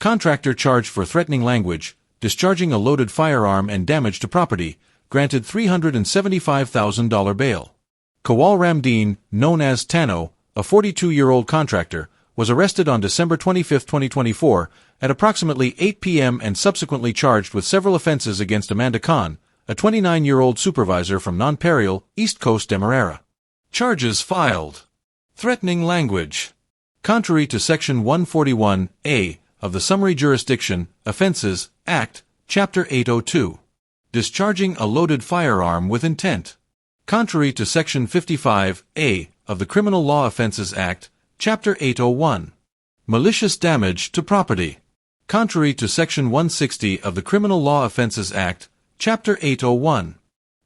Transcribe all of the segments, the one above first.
Contractor charged for threatening language, discharging a loaded firearm and damage to property, granted $375,000 bail. Kawal Ramdeen, known as Tano, a 42-year-old contractor, was arrested on December 25, 2024, at approximately 8 p.m. and subsequently charged with several offenses against Amanda Khan, a 29-year-old supervisor from Nonpareil, East Coast Demerara. Charges filed. Threatening language. Contrary to Section 141A of the Summary Jurisdiction, Offenses, Act, Chapter 802. Discharging a loaded firearm with intent. Contrary to Section 55A of the Criminal Law Offenses Act, Chapter 801. Malicious damage to property. Contrary to Section 160 of the Criminal Law Offenses Act, Chapter 801.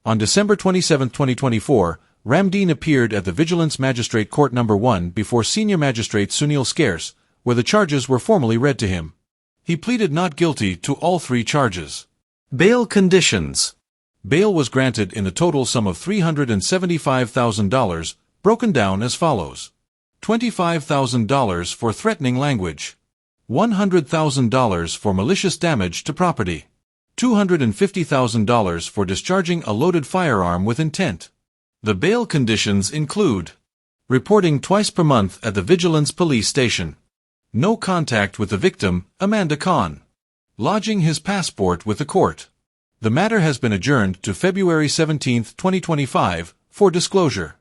On December 27, 2024, Ramdeen appeared at the Vigilance Magistrate Court No. 1 before Senior Magistrate Sunil Scarce, where the charges were formally read to him. He pleaded not guilty to all three charges. Bail conditions. Bail was granted in a total sum of $375,000, broken down as follows. $25,000 for threatening language. $100,000 for malicious damage to property. $250,000 for discharging a loaded firearm with intent. The bail conditions include reporting twice per month at the Vigilance Police Station. No contact with the victim, Amanda Khan. Lodging his passport with the court. The matter has been adjourned to February 17, 2025, for disclosure.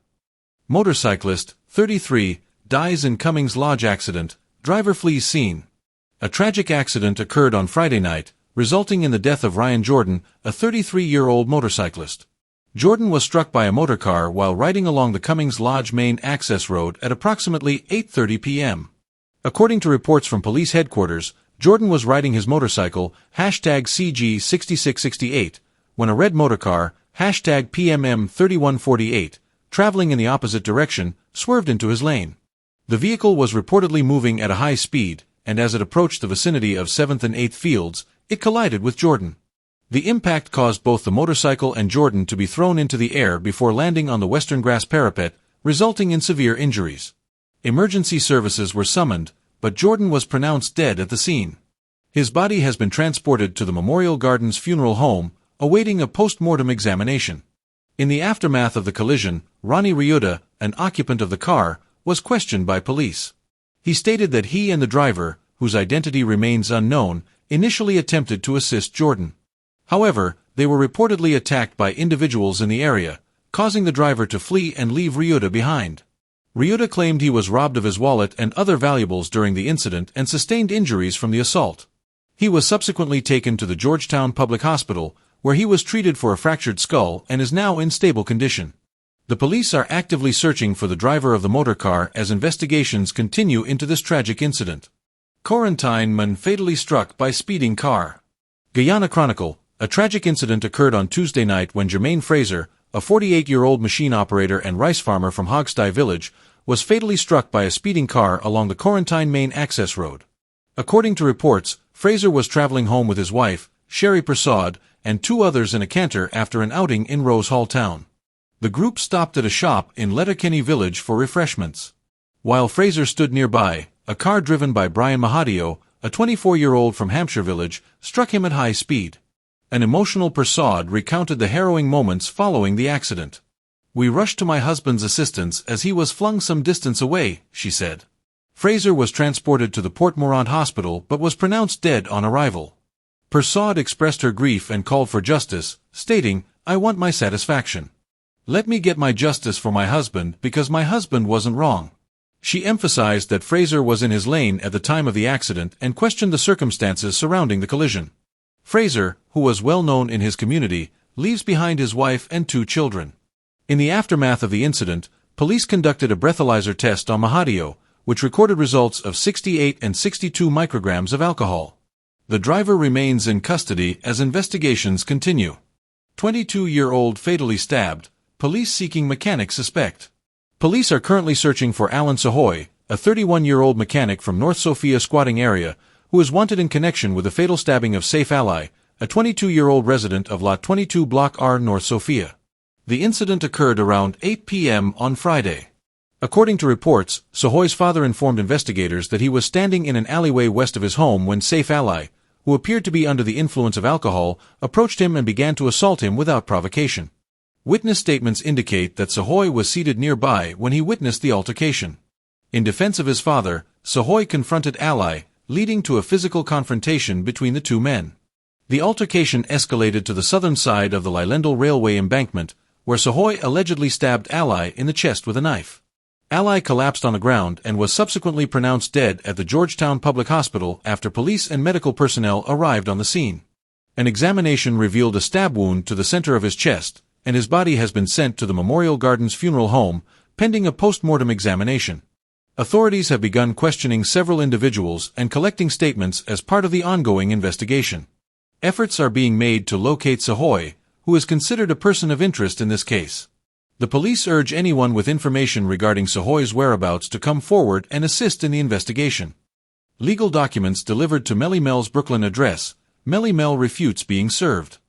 Motorcyclist, 33, dies in Cummings Lodge accident, driver flees scene. A tragic accident occurred on Friday night, resulting in the death of Ryan Jordan, a 33-year-old motorcyclist. Jordan was struck by a motorcar while riding along the Cummings Lodge main access road at approximately 8:30 p.m. According to reports from police headquarters, Jordan was riding his motorcycle, #CG6668, when a red motorcar, #PMM3148, traveling in the opposite direction, swerved into his lane. The vehicle was reportedly moving at a high speed, and as it approached the vicinity of 7th and 8th Fields, it collided with Jordan. The impact caused both the motorcycle and Jordan to be thrown into the air before landing on the western grass parapet, resulting in severe injuries. Emergency services were summoned, but Jordan was pronounced dead at the scene. His body has been transported to the Memorial Gardens Funeral Home, awaiting a post-mortem examination. In the aftermath of the collision, Ronnie Ryuda, an occupant of the car, was questioned by police. He stated that he and the driver, whose identity remains unknown, initially attempted to assist Jordan. However, they were reportedly attacked by individuals in the area, causing the driver to flee and leave Ryuda behind. Ryuda claimed he was robbed of his wallet and other valuables during the incident and sustained injuries from the assault. He was subsequently taken to the Georgetown Public Hospital, where he was treated for a fractured skull and is now in stable condition. The police are actively searching for the driver of the motorcar as investigations continue into this tragic incident. Corentyne man fatally struck by speeding car. Guyana Chronicle. A tragic incident occurred on Tuesday night when Jermaine Fraser, a 48-year-old machine operator and rice farmer from Hogsty Village, was fatally struck by a speeding car along the Corentyne main access road. According to reports, Fraser was traveling home with his wife, Sherry Prasad, and two others in a canter after an outing in Rose Hall Town. The group stopped at a shop in Letterkenny Village for refreshments. While Fraser stood nearby, a car driven by Brian Mahadio, a 24-year-old from Hampshire Village, struck him at high speed. An emotional Prasad recounted the harrowing moments following the accident. "We rushed to my husband's assistance as he was flung some distance away," she said. Fraser was transported to the Port Morant Hospital but was pronounced dead on arrival. Prasad expressed her grief and called for justice, stating, "I want my satisfaction. Let me get my justice for my husband because my husband wasn't wrong." She emphasized that Fraser was in his lane at the time of the accident and questioned the circumstances surrounding the collision. Fraser, who was well known in his community, leaves behind his wife and two children. In the aftermath of the incident, police conducted a breathalyzer test on Mahadio, which recorded results of 68 and 62 micrograms of alcohol. The driver remains in custody as investigations continue. 22-year-old fatally stabbed, police seeking mechanic suspect. Police are currently searching for Alan Sahoy, a 31-year-old mechanic from North Sofia squatting area, who is wanted in connection with the fatal stabbing of Saif Ally, a 22-year-old resident of Lot 22 Block R, North Sofia. The incident occurred around 8 p.m. on Friday. According to reports, Sohoy's father informed investigators that he was standing in an alleyway west of his home when Saif Ali, who appeared to be under the influence of alcohol, approached him and began to assault him without provocation. Witness statements indicate that Sohoy was seated nearby when he witnessed the altercation. In defense of his father, Sohoy confronted Ali, leading to a physical confrontation between the two men. The altercation escalated to the southern side of the Lilendal Railway embankment, where Sohoy allegedly stabbed Ali in the chest with a knife. Ali collapsed on the ground and was subsequently pronounced dead at the Georgetown Public Hospital after police and medical personnel arrived on the scene. An examination revealed a stab wound to the center of his chest, and his body has been sent to the Memorial Gardens Funeral Home, pending a post-mortem examination. Authorities have begun questioning several individuals and collecting statements as part of the ongoing investigation. Efforts are being made to locate Sohoy, who is considered a person of interest in this case. The police urge anyone with information regarding Sohoy's whereabouts to come forward and assist in the investigation. Legal documents delivered to Melly Mel's Brooklyn address. Melly Mel refutes being served.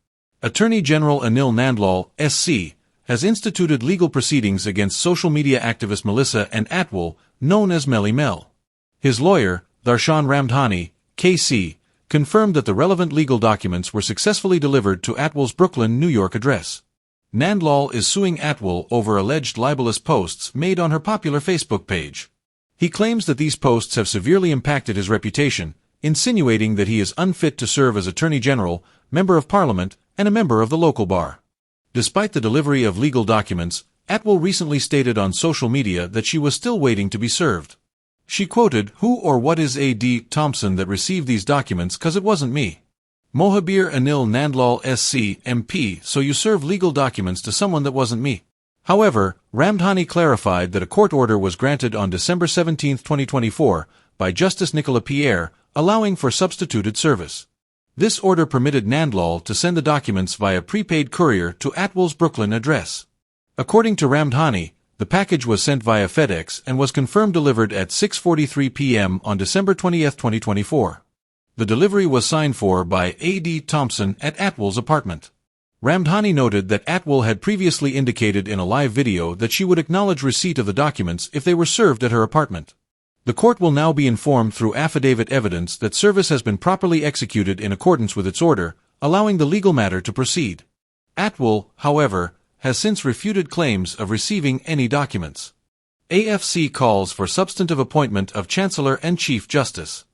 Attorney General Anil Nandlal, SC, has instituted legal proceedings against social media activist Melissa and Atwell, known as Melly Mel. His lawyer, Darshan Ramdhani, KC, confirmed that the relevant legal documents were successfully delivered to Atwell's Brooklyn, New York address. Nandlal is suing Atwell over alleged libelous posts made on her popular Facebook page. He claims that these posts have severely impacted his reputation, insinuating that he is unfit to serve as Attorney General, Member of Parliament, and a member of the local bar. Despite the delivery of legal documents, Atwell recently stated on social media that she was still waiting to be served. She quoted, "Who or what is A.D. Thompson that received these documents, 'cause it wasn't me. Mohabir Anil Nandlal SC, MP, so you serve legal documents to someone that wasn't me." However, Ramdhani clarified that a court order was granted on December 17, 2024, by Justice Nicolas Pierre, allowing for substituted service. This order permitted Nandlal to send the documents via prepaid courier to Atwell's Brooklyn address. According to Ramdhani, the package was sent via FedEx and was confirmed delivered at 6:43 p.m. on December 20, 2024. The delivery was signed for by A.D. Thompson at Atwell's apartment. Ramdhani noted that Atwell had previously indicated in a live video that she would acknowledge receipt of the documents if they were served at her apartment. The court will now be informed through affidavit evidence that service has been properly executed in accordance with its order, allowing the legal matter to proceed. Atwell, however, has since refuted claims of receiving any documents. AFC calls for substantive appointment of Chancellor and Chief Justice.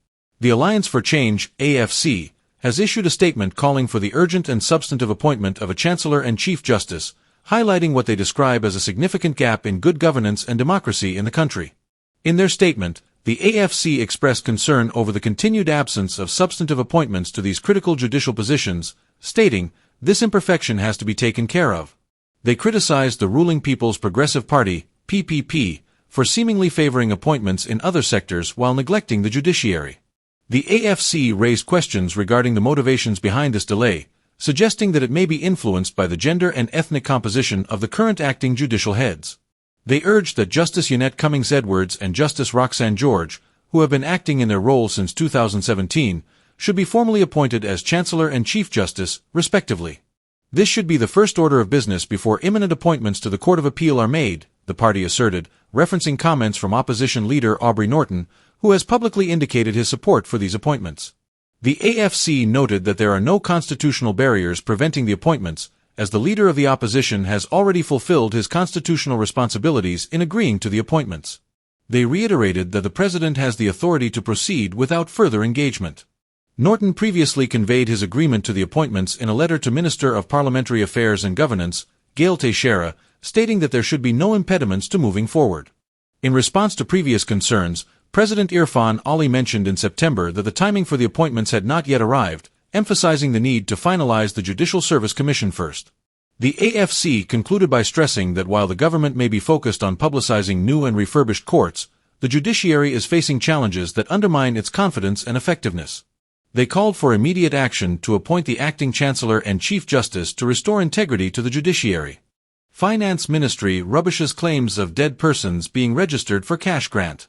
The Alliance for Change, AFC, has issued a statement calling for the urgent and substantive appointment of a Chancellor and Chief Justice, highlighting what they describe as a significant gap in good governance and democracy in the country. In their statement, the AFC expressed concern over the continued absence of substantive appointments to these critical judicial positions, stating, "This imperfection has to be taken care of." They criticized the ruling People's Progressive Party, PPP, for seemingly favoring appointments in other sectors while neglecting the judiciary. The AFC raised questions regarding the motivations behind this delay, suggesting that it may be influenced by the gender and ethnic composition of the current acting judicial heads. They urged that Justice Yonette Cummings Edwards and Justice Roxanne George, who have been acting in their roles since 2017, should be formally appointed as Chancellor and Chief Justice, respectively. This should be the first order of business before imminent appointments to the Court of Appeal are made, the party asserted, referencing comments from opposition leader Aubrey Norton, who has publicly indicated his support for these appointments. The AFC noted that there are no constitutional barriers preventing the appointments, as the leader of the opposition has already fulfilled his constitutional responsibilities in agreeing to the appointments. They reiterated that the president has the authority to proceed without further engagement. Norton previously conveyed his agreement to the appointments in a letter to Minister of Parliamentary Affairs and Governance, Gail Teixeira, stating that there should be no impediments to moving forward. In response to previous concerns, President Irfan Ali mentioned in September that the timing for the appointments had not yet arrived, emphasizing the need to finalize the Judicial Service Commission first. The AFC concluded by stressing that while the government may be focused on publicizing new and refurbished courts, the judiciary is facing challenges that undermine its confidence and effectiveness. They called for immediate action to appoint the acting Chancellor and Chief Justice to restore integrity to the judiciary. Finance Ministry rubbishes claims of dead persons being registered for cash grant.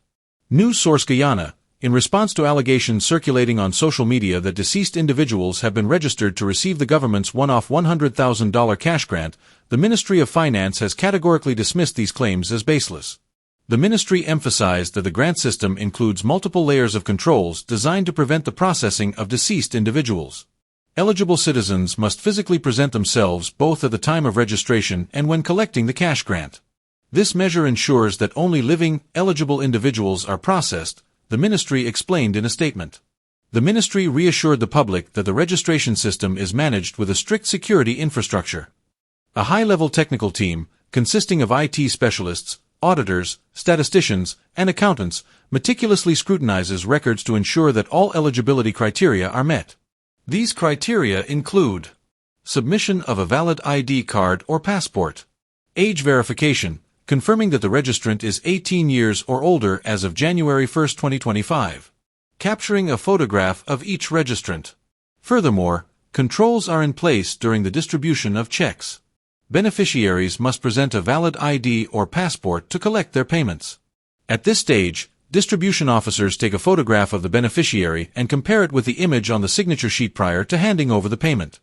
News source Guyana, in response to allegations circulating on social media that deceased individuals have been registered to receive the government's one-off $100,000 cash grant, the Ministry of Finance has categorically dismissed these claims as baseless. The ministry emphasized that the grant system includes multiple layers of controls designed to prevent the processing of deceased individuals. Eligible citizens must physically present themselves both at the time of registration and when collecting the cash grant. This measure ensures that only living, eligible individuals are processed, the ministry explained in a statement. The ministry reassured the public that the registration system is managed with a strict security infrastructure. A high-level technical team, consisting of IT specialists, auditors, statisticians, and accountants, meticulously scrutinizes records to ensure that all eligibility criteria are met. These criteria include submission of a valid ID card or passport, age verification, confirming that the registrant is 18 years or older as of January 1, 2025, capturing a photograph of each registrant. Furthermore, controls are in place during the distribution of checks. Beneficiaries must present a valid ID or passport to collect their payments. At this stage, distribution officers take a photograph of the beneficiary and compare it with the image on the signature sheet prior to handing over the payment.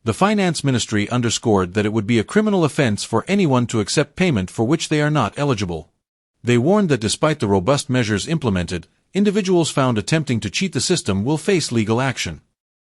The Finance Ministry underscored that it would be a criminal offense for anyone to accept payment for which they are not eligible. They warned that despite the robust measures implemented, individuals found attempting to cheat the system will face legal action.